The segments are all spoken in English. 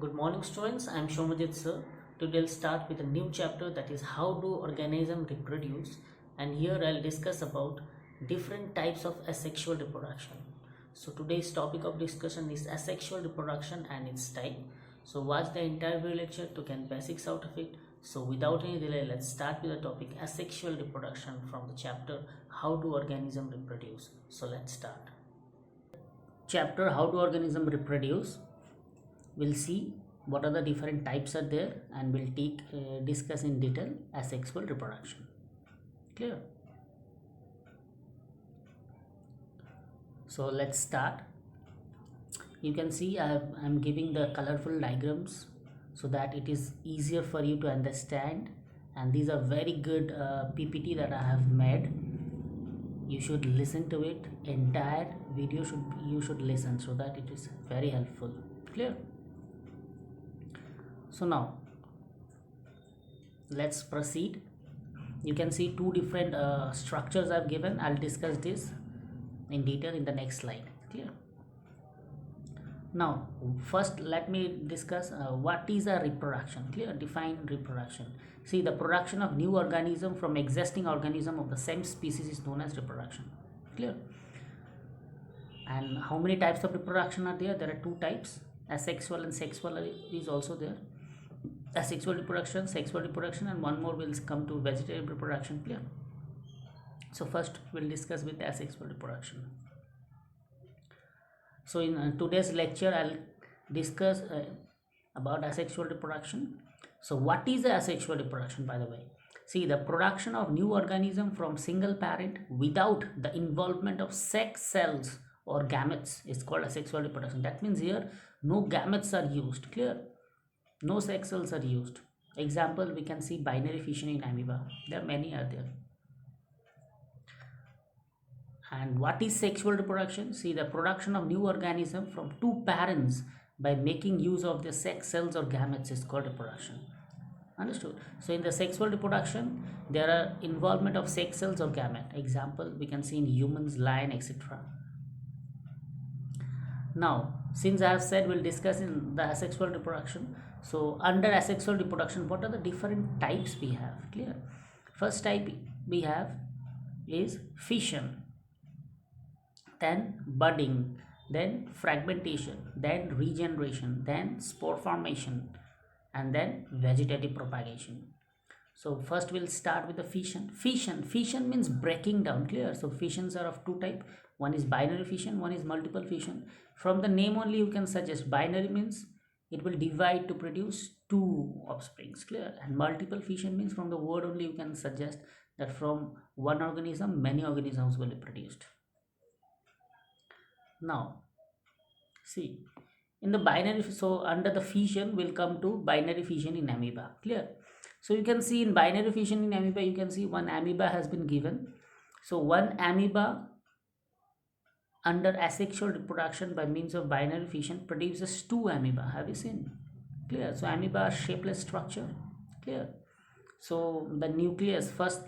Good morning students, I am Shomajit sir. Today I'll start with a new chapter, that is how do organisms reproduce, and here I'll discuss about different types of asexual reproduction. So today's topic of discussion is asexual reproduction and its type. So watch the entire video lecture to get basics out of it. So without any delay, let's start with the topic asexual reproduction from the chapter how do organisms reproduce. So let's start. Chapter how do organisms reproduce. We'll see what are the different types are there, and we'll discuss in detail asexual reproduction. Clear? So let's start. You can see I'm giving the colorful diagrams so that it is easier for you to understand, and these are very good PPT that I have made. You should listen to it. Entire video you should listen so that it is very helpful. Clear? So now let's proceed. You can see two different structures I've given. I'll discuss this in detail in the next slide. Clear? Now first let me discuss what is a reproduction. Clear? Define reproduction. See, the production of new organism from existing organism of the same species is known as reproduction. Clear? And how many types of reproduction are there? There are two types. Asexual and sexual is also there. Asexual reproduction, sexual reproduction, and one more will come to vegetative reproduction. Clear? So first we'll discuss with asexual reproduction. So in today's lecture I'll discuss about asexual reproduction. So what is the asexual reproduction, by the way? See, the production of new organism from single parent without the involvement of sex cells or gametes is called asexual reproduction. That means here no gametes are used. Clear? No sex cells are used. Example, we can see binary fission in amoeba. There are many are there. And what is sexual reproduction? See, the production of new organism from two parents by making use of the sex cells or gametes is called reproduction. Understood? So in the sexual reproduction, there are involvement of sex cells or gamete. Example, we can see in humans, lion, etc. Now, since I have said we'll discuss in the asexual reproduction, so under asexual reproduction, what are the different types we have? Clear? First type we have is fission, then budding, then fragmentation, then regeneration, then spore formation, and then vegetative propagation. So first we'll start with the fission. Fission means breaking down. Clear? So fissions are of two types. One is binary fission, one is multiple fission. From the name only you can suggest binary means it will divide to produce two offsprings. Clear? And multiple fission means from the word only you can suggest that from one organism many organisms will be produced. Now see, in the binary, so under the fission we'll come to binary fission in amoeba. Clear? So you can see in binary fission in amoeba, you can see one amoeba has been given. So one amoeba under asexual reproduction by means of binary fission produces two amoeba. Have you seen? Clear? So amoeba are shapeless structure. Clear? So the nucleus first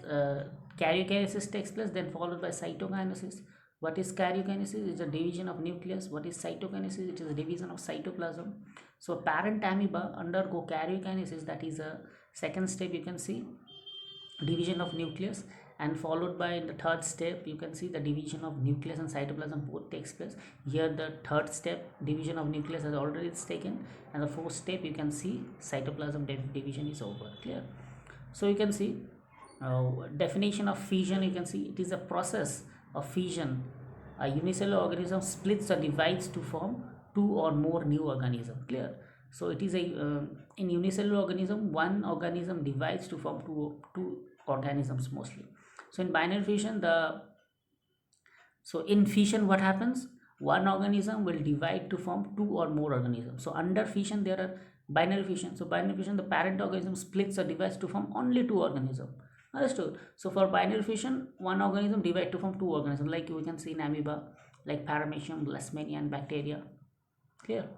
karyokinesis takes place, then followed by cytokinesis. What is karyokinesis? It's a division of nucleus. What is cytokinesis? It is a division of cytoplasm. So parent amoeba undergo karyokinesis, that is a second step. You can see division of nucleus, and followed by in the third step you can see the division of nucleus and cytoplasm both takes place. Here the third step, division of nucleus, has already taken, and the fourth step you can see cytoplasm division is over. Clear? So you can see definition of fission. You can see it is a process of fission. A unicellular organism splits or divides to form two or more new organisms. Clear? So it is a in unicellular organism one organism divides to form two organisms mostly. So in binary fission, in fission what happens? One organism will divide to form two or more organisms. So under fission there are binary fission. So binary fission, the parent organism splits or divides to form only two organisms. Understood? So for binary fission, one organism divide to form two organisms, like we can see in amoeba, like paramecium, leishmania, and bacteria. Clear?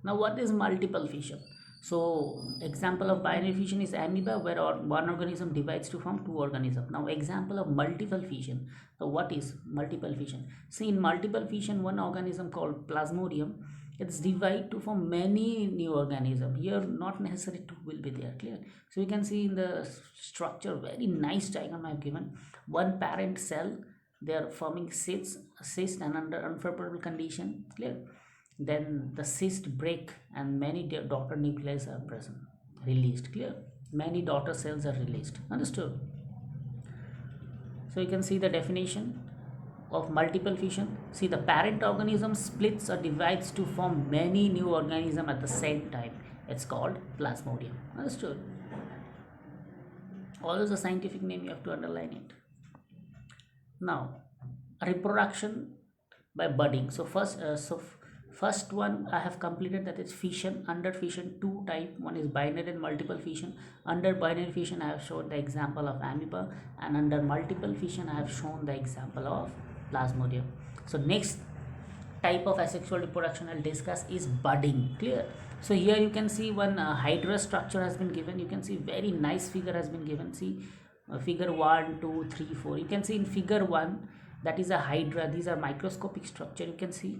Now what is multiple fission? So example of binary fission is amoeba, where one organism divides to form two organisms. Now example of multiple fission. So what is multiple fission? See, in multiple fission, one organism called Plasmodium it's divided to form many new organisms. Here not necessary two will be there, clear? So you can see in the structure, very nice diagram I have given. One parent cell, they are forming cyst and under unfavorable condition, clear? Then the cyst break and many daughter nuclei are present, released, clear? Many daughter cells are released, understood? So you can see the definition of multiple fission. See, the parent organism splits or divides to form many new organisms at the same time. It's called plasmodium. Understood? Always a scientific name, you have to underline it. Now, reproduction by budding. So first one I have completed, that is fission. Under fission, two type, one is binary and multiple fission. Under binary fission I have shown the example of amoeba, and under multiple fission I have shown the example of plasmodium. So next type of asexual reproduction I'll discuss is budding, clear? So here you can see one hydra structure has been given. You can see very nice figure has been given. See figure 1 2 3 4. You can see in figure 1, that is a hydra. These are microscopic structure. You can see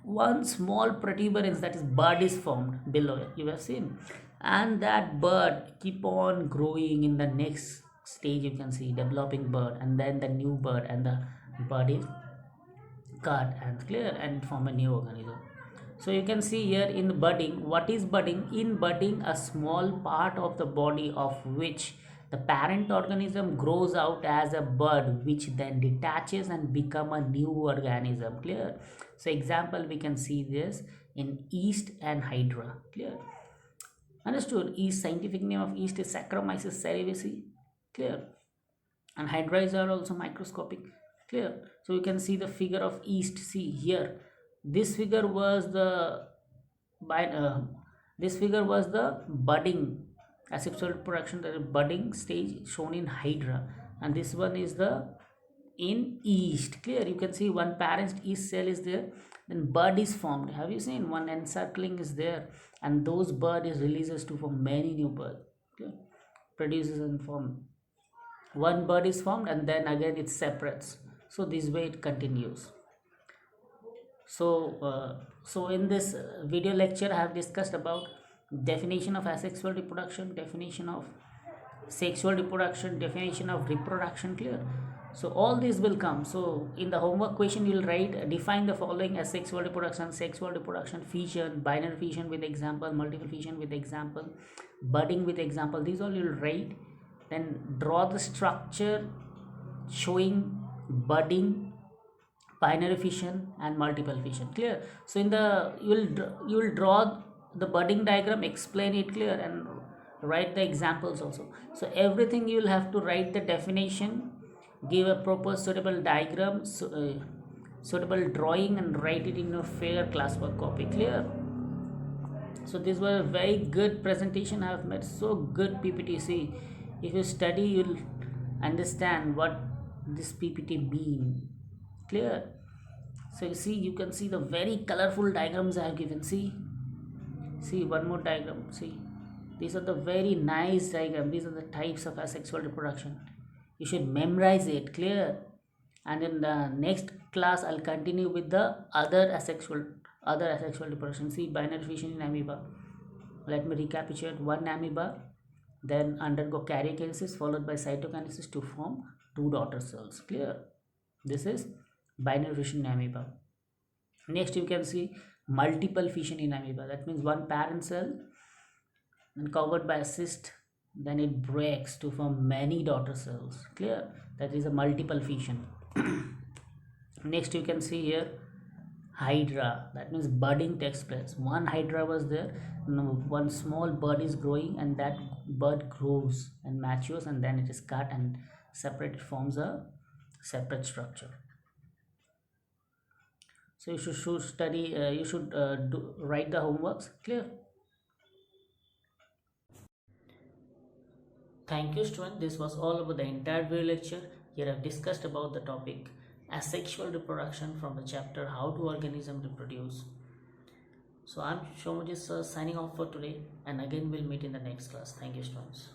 one small protuberance, that is bud, is formed below, you have seen, and that bud keep on growing in the next stage. You can see developing bud, and then the new bud, and the bud is cut and clear and form a new organism. So you can see here in budding, what is budding? In budding, a small part of the body of which the parent organism grows out as a bud, which then detaches and become a new organism, clear? So example, we can see this in yeast and hydra, clear? Understood? Yeast, scientific name of yeast is Saccharomyces cerevisiae, clear? And hydras are also microscopic, clear? So you can see the figure of yeast. See here, this figure was the budding asexual reproduction, the budding stage shown in hydra, and this one is the in yeast, clear? You can see one parent yeast cell is there, then bud is formed. Have you seen one encircling is there, and those bud is releases to form many new bud, okay? Produces and form one bud is formed, and then again it separates. So this way it continues. So in this video lecture I have discussed about definition of asexual reproduction, definition of sexual reproduction, definition of reproduction, clear? So all these will come. So in the homework question you will write, define the following as sexual reproduction, fission, binary fission with example, multiple fission with example, budding with example. These all you will write. Then draw the structure showing budding, binary fission and multiple fission, clear? So in the you will draw the budding diagram, explain it, clear, and write the examples also. So everything you will have to write the definition, give a proper suitable diagram, suitable drawing, and write it in your fair classwork copy, clear? So this was a very good presentation I have made, so good PPT. See, if you study you'll understand what this PPT mean, clear? So you see, you can see the very colorful diagrams I have given. See one more diagram. See, these are the very nice diagram. These are the types of asexual reproduction. You should memorize it, clear? And in the next class I'll continue with the other asexual reproduction. See, binary fission in amoeba. Let me recapitulate. One amoeba then undergo karyokinesis followed by cytokinesis to form two daughter cells, clear? This is binary fission in amoeba. Next you can see multiple fission in amoeba. That means one parent cell and covered by a cyst, then it breaks to form many daughter cells, clear? That is a multiple fission. Next you can see here hydra. That means budding takes place. One hydra was there, one small bud is growing, and that bud grows and matures, and then it is cut and separate, it forms a separate structure. So you should study, you should write the homeworks, clear? Thank you student. This was all about the entire video lecture. Here I have discussed about the topic asexual reproduction from the chapter how do organisms reproduce. So I'm Shomujit sir signing off for today, and again we'll meet in the next class. Thank you students.